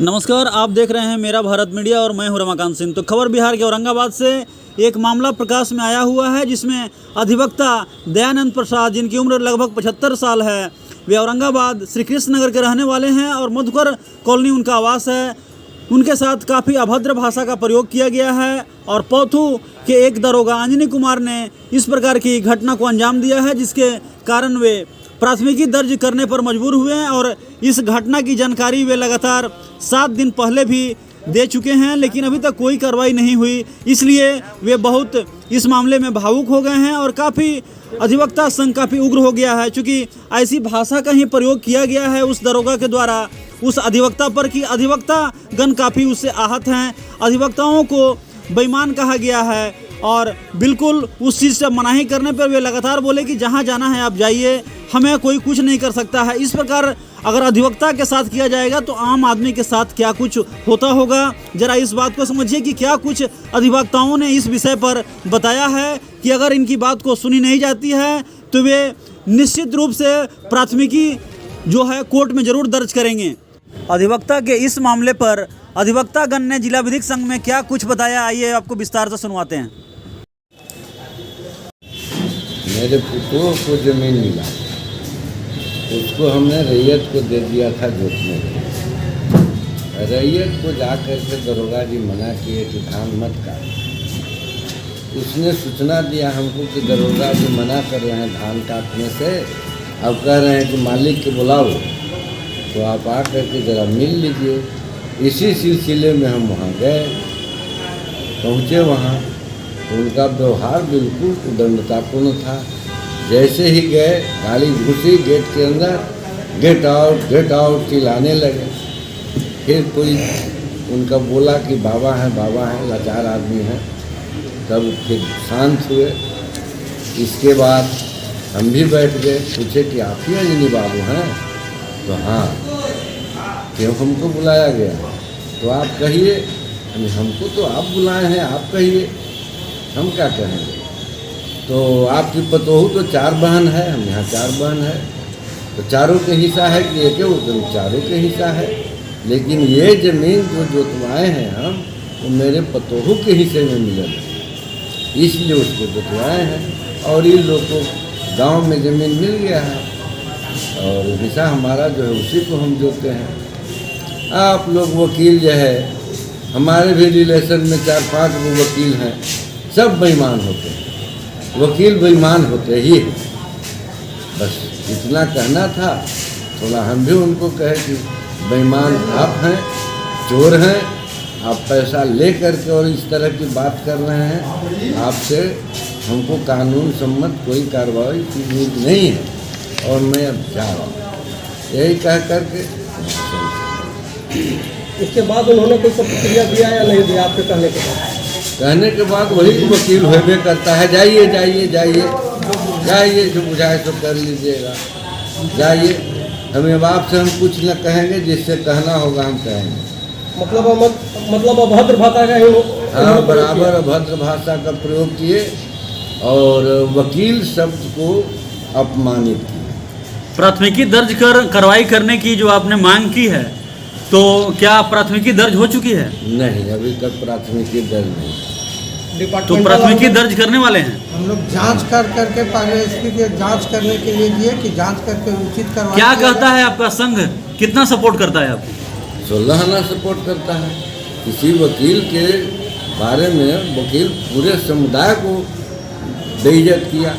नमस्कार, आप देख रहे हैं मेरा भारत मीडिया और मैं हूं रमाकांत सिंह। तो खबर बिहार के औरंगाबाद से एक मामला प्रकाश में आया हुआ है जिसमें अधिवक्ता दयानंद प्रसाद, जिनकी उम्र लगभग 75 साल है, वे औरंगाबाद श्री कृष्ण नगर के रहने वाले हैं और मधुकर कॉलोनी उनका आवास है। उनके साथ काफ़ी अभद्र भाषा का प्रयोग किया गया है और पौथू के एक दरोगा अंजनी कुमार ने इस प्रकार की घटना को अंजाम दिया है, जिसके कारण वे प्राथमिकी दर्ज करने पर मजबूर हुए हैं और इस घटना की जानकारी वे लगातार 7 दिन पहले भी दे चुके हैं, लेकिन अभी तक कोई कार्रवाई नहीं हुई। इसलिए वे बहुत इस मामले में भावुक हो गए हैं और काफ़ी अधिवक्ता संघ काफ़ी उग्र हो गया है, क्योंकि ऐसी भाषा का ही प्रयोग किया गया है उस दरोगा के द्वारा उस अधिवक्ता पर कि अधिवक्ता गण काफ़ी उससे आहत हैं। अधिवक्ताओं को बेईमान कहा गया है और बिल्कुल उस चीज़ से मनाही करने पर वे लगातार बोले कि जहां जाना है आप जाइए, हमें कोई कुछ नहीं कर सकता है। इस प्रकार अगर अधिवक्ता के साथ किया जाएगा तो आम आदमी के साथ क्या कुछ होता होगा, जरा इस बात को समझिए कि क्या कुछ अधिवक्ताओं ने इस विषय पर बताया है कि अगर इनकी बात को सुनी नहीं जाती है तो वे निश्चित रूप से प्राथमिकी जो है कोर्ट में ज़रूर दर्ज करेंगे। अधिवक्ता के इस मामले पर अधिवक्ता गण ने जिला विधिक संघ में क्या कुछ बताया, आइए आपको विस्तार से सुनवाते हैं। मेरे पुत्रों को जमीन मिला, उसको हमने रैयत को दे दिया था जोतने के। रैयत को जा करके दरोगा जी मना किए कि धान मत काट। उसने सूचना दिया हमको कि दरोगा जी मना कर रहे हैं धान काटने से, अब कह रहे हैं कि मालिक के बुलाओ तो आप आ करके ज़रा मिल लीजिए। इसी सिलसिले में हम वहाँ गए, पहुँचे वहाँ तो उनका व्यवहार बिल्कुल उदंडतापूर्ण था। जैसे ही गए गाड़ी घुसी गेट के अंदर, गेट आउट चिल्लाने लगे। फिर कोई उनका बोला कि बाबा हैं, लाचार आदमी हैं, तब फिर शांत हुए। इसके बाद हम भी बैठ गए, पूछे कि आप ही अंजनी बाबू हैं? तो हाँ। क्यों हमको बुलाया गया? तो आप कहिए। हमको तो आप बुलाए हैं, आप कहिए, हम क्या कहेंगे। तो आपकी पतोहू तो 4 बहन है, हम यहाँ 4 बहन है, तो चारों के हिस्सा है कि एक है? चारों के हिस्सा है, लेकिन ये ज़मीन जो जोतवाए हैं हम, वो मेरे पतोहू के हिस्से में मिले हैं, इसलिए उसको जोतवाए हैं। और इन लोग को गाँव में ज़मीन मिल गया है और हिस्सा हमारा जो है उसी को हम जोते हैं। आप लोग वकील जो है, हमारे भी रिलेशन में 4-5 वो वकील हैं, सब बेईमान होते हैं। वकील बेईमान होते ही, बस इतना कहना था। थोड़ा हम भी उनको कहे कि बेईमान आप हैं, चोर हैं, आप पैसा ले करके और इस तरह की बात कर रहे हैं। आपसे हमको कानून सम्मत कोई कार्रवाई की उम्मीद नहीं है और मैं अब जा रहा हूँ, यही कह करके। इसके बाद उन्होंने कोई प्रतिक्रिया दिया या नहीं दिया आपके कहने के बाद? कहने के बाद वही वकील होबे करता है, जाइए जाइए जाइए जाइए, जो बुझाए तो कर लीजिएगा, जाइए। हमें आपसे हम कुछ न कहेंगे, जिससे कहना होगा हम कहेंगे। मतलब अभद्र भाषा का ही? हाँ, बराबर अभद्र भाषा का प्रयोग किए और वकील शब्द को अपमानित किए। प्राथमिकी दर्ज कर कार्रवाई करने की जो आपने मांग की है, तो क्या प्राथमिकी दर्ज हो चुकी है? नहीं, अभी तक प्राथमिकी दर्ज नहीं। तो प्राथमिकी दर्ज करने वाले हैं? हम लोग जांच करके पहले इसकी जांच करने के लिए दिए कि जांच करके उचित कार्रवाई। क्या कहता है आपका संघ, कितना सपोर्ट करता है आपको? 16 आना सपोर्ट करता है। किसी वकील के बारे में वकील पूरे समुदाय को बेइज्जत किया।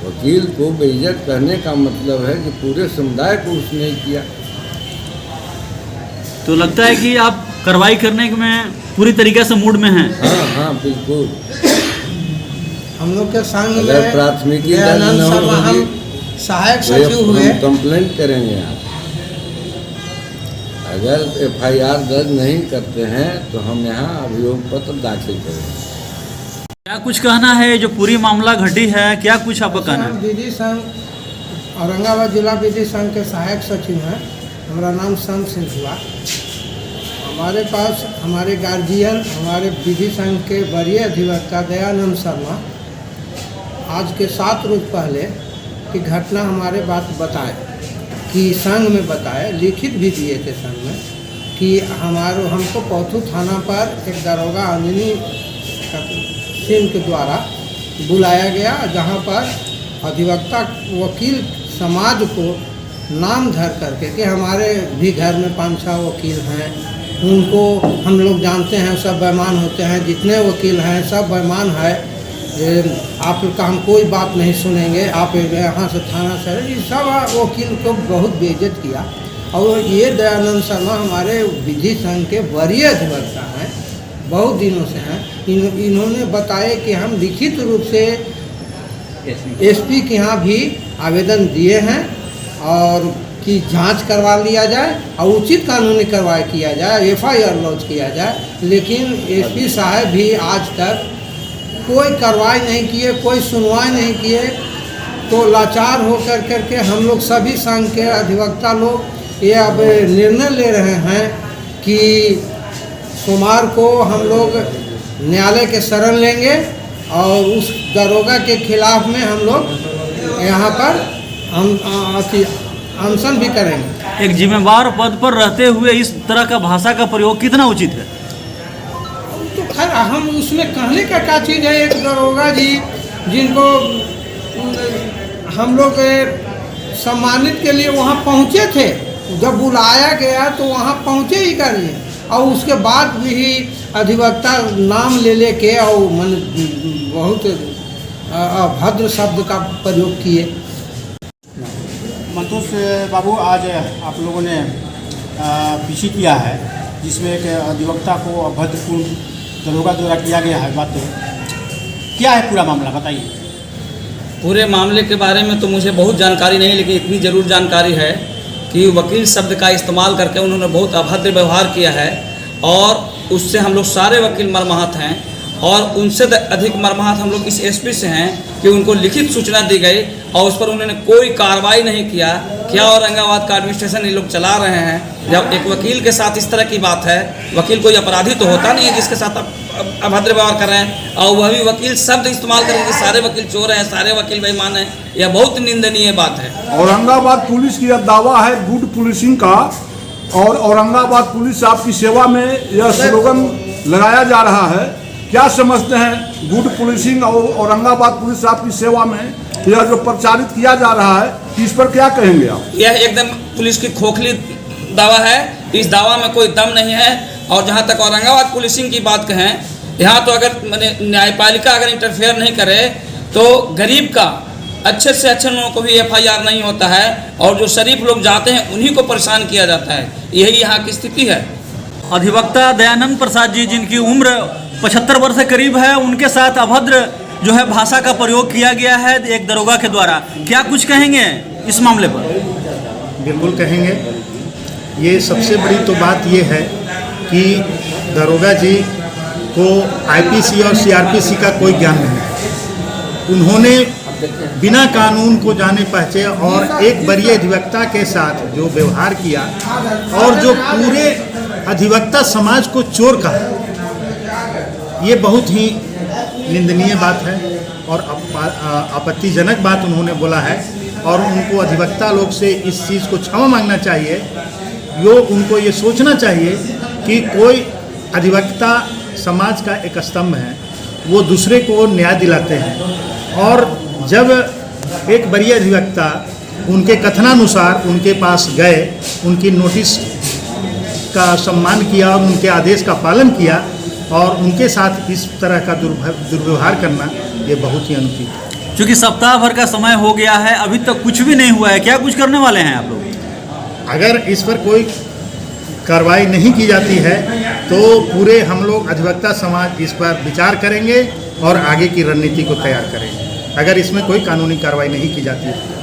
वकील को बेइज्जत करने का मतलब है कि पूरे समुदाय को उसने किया। तो लगता है कि आप कार्रवाई करने में पूरी तरीके से मूड में हैं? हाँ, बिल्कुल। हम लोग के संघ अगर में प्राथमिकी दर्ज न होगी, सहायक सचिव हुए, हम कंप्लेंट करेंगे। आप अगर FIR दर्ज नहीं करते हैं तो हम यहाँ अभियोग पत्र दाखिल करेंगे। क्या कुछ कहना है जो पूरी मामला घटी है, क्या कुछ आपका कहना है? विधि संघ औरंगाबाद जिला विधि संघ के सहायक सचिव हैं, हमारा नाम श्याम सिंह हुआ। हमारे पास हमारे गार्जियन, हमारे विधि संघ के वरीय अधिवक्ता दयानंद शर्मा आज के 7 रोज पहले की घटना हमारे बात बताए कि संघ में बताए, लिखित भी दिए थे संघ में कि हमको पौथू थाना पर एक दरोगा अंजनी सिंह के द्वारा बुलाया गया, जहाँ पर अधिवक्ता वकील समाज को नाम धर करके कि हमारे भी घर में 5-6 वकील हैं, उनको हम लोग जानते हैं, सब बेईमान होते हैं, जितने वकील हैं सब बेईमान है, आपका हम कोई बात नहीं सुनेंगे, आप यहाँ से थाना से, ये सब वकील को बहुत बेइज्जत किया। और ये दयानंद शर्मा हमारे विधि संघ के वरीय अधिवक्ता हैं, बहुत दिनों से हैं। इन्होंने बताया कि हम लिखित रूप से एसपी के यहाँ भी आवेदन दिए हैं और कि जांच करवा लिया जाए और उचित कानूनी कार्रवाई किया जाए, FIR लॉन्च किया जाए। लेकिन एसपी साहब भी आज तक कोई कार्रवाई नहीं किए, कोई सुनवाई नहीं किए। तो लाचार हो करके हम लोग सभी संघ के अधिवक्ता लोग ये अब निर्णय ले रहे हैं कि सोमवार को हम लोग न्यायालय के शरण लेंगे और उस दरोगा के खिलाफ में हम लोग यहाँ पर अनशन भी करेंगे। एक जिम्मेवार पद पर रहते हुए इस तरह का भाषा का प्रयोग कितना उचित है? तो खैर हम उसमें कहने का क्या चीज़ है। एक दरोगा जी जिनको हम लोग सम्मानित के लिए वहाँ पहुँचे थे, जब बुलाया गया तो वहाँ पहुँचे ही कर लिए, और उसके बाद भी अधिवक्ता नाम ले लेके और बहुत अभद्र शब्द का प्रयोग किए। मंतोष बाबू, आज आप लोगों ने पीसी किया है जिसमें एक अधिवक्ता को अभद्रपूर्ण दरोगा द्वारा किया गया है। बात क्या है पूरा मामला बताइए। पूरे मामले के बारे में तो मुझे बहुत जानकारी नहीं, लेकिन इतनी ज़रूर जानकारी है कि वकील शब्द का इस्तेमाल करके उन्होंने बहुत अभद्र व्यवहार किया है और उससे हम लोग सारे वकील मर्माहत हैं। और उनसे अधिक मर्माहत हम लोग इस एसपी से हैं कि उनको लिखित सूचना दी गई और उस पर उन्होंने कोई कार्रवाई नहीं किया। क्या औरंगाबाद का एडमिनिस्ट्रेशन ये लोग चला रहे हैं। जब एक वकील के साथ इस तरह की बात है, वकील कोई अपराधी तो होता नहीं है जिसके साथ अभद्र व्यवहार कर रहे हैं, और वह भी वकील शब्द इस्तेमाल करेंगे कि सारे वकील चोर हैं, सारे वकील बेईमान हैं। यह बहुत निंदनीय बात है। औरंगाबाद पुलिस की यह दावा है गुड पुलिसिंग का, और औरंगाबाद पुलिस आपकी सेवा में यह स्लोगन लगाया जा रहा है। क्या समझते हैं गुड पुलिसिंग और औरंगाबाद पुलिस आपकी सेवा में यह जो प्रचारित किया जा रहा है, इस पर क्या कहेंगे आप? यह एकदम पुलिस की खोखली दावा है, इस दावा में कोई दम नहीं है। और जहाँ तक औरंगाबाद पुलिसिंग की बात कहें, यहाँ तो अगर न्यायपालिका अगर इंटरफेयर नहीं करे तो गरीब का अच्छे से अच्छे लोगों को भी FIR नहीं होता है, और जो शरीफ लोग जाते हैं उन्हीं को परेशान किया जाता है। यही यहाँ की स्थिति है। अधिवक्ता दयानंद प्रसाद जी, जिनकी उम्र 75 वर्ष से करीब है, उनके साथ अभद्र जो है भाषा का प्रयोग किया गया है एक दरोगा के द्वारा। क्या कुछ कहेंगे इस मामले पर? बिल्कुल कहेंगे। ये सबसे बड़ी तो बात ये है कि दरोगा जी को IPC और CRPC का कोई ज्ञान नहीं है। उन्होंने बिना कानून को जाने पहचे और एक वरीय अधिवक्ता के साथ जो व्यवहार किया और जो पूरे अधिवक्ता समाज को चोर कहा, ये बहुत ही निंदनीय बात है और आपत्तिजनक बात उन्होंने बोला है। और उनको अधिवक्ता लोग से इस चीज़ को क्षमा मांगना चाहिए। उनको ये सोचना चाहिए कि कोई अधिवक्ता समाज का एक स्तंभ है, वो दूसरे को न्याय दिलाते हैं। और जब एक वरीय अधिवक्ता उनके कथनानुसार उनके पास गए, उनकी नोटिस का सम्मान किया और उनके आदेश का पालन किया, और उनके साथ इस तरह का दुर्व्यवहार करना ये बहुत ही अनुचित है। क्योंकि सप्ताह भर का समय हो गया है, अभी तक कुछ भी नहीं हुआ है। क्या कुछ करने वाले हैं आप लोग? अगर इस पर कोई कार्रवाई नहीं की जाती है तो पूरे हम लोग अधिवक्ता समाज इस पर विचार करेंगे और आगे की रणनीति को तैयार करेंगे, अगर इसमें कोई कानूनी कार्रवाई नहीं की जाती है।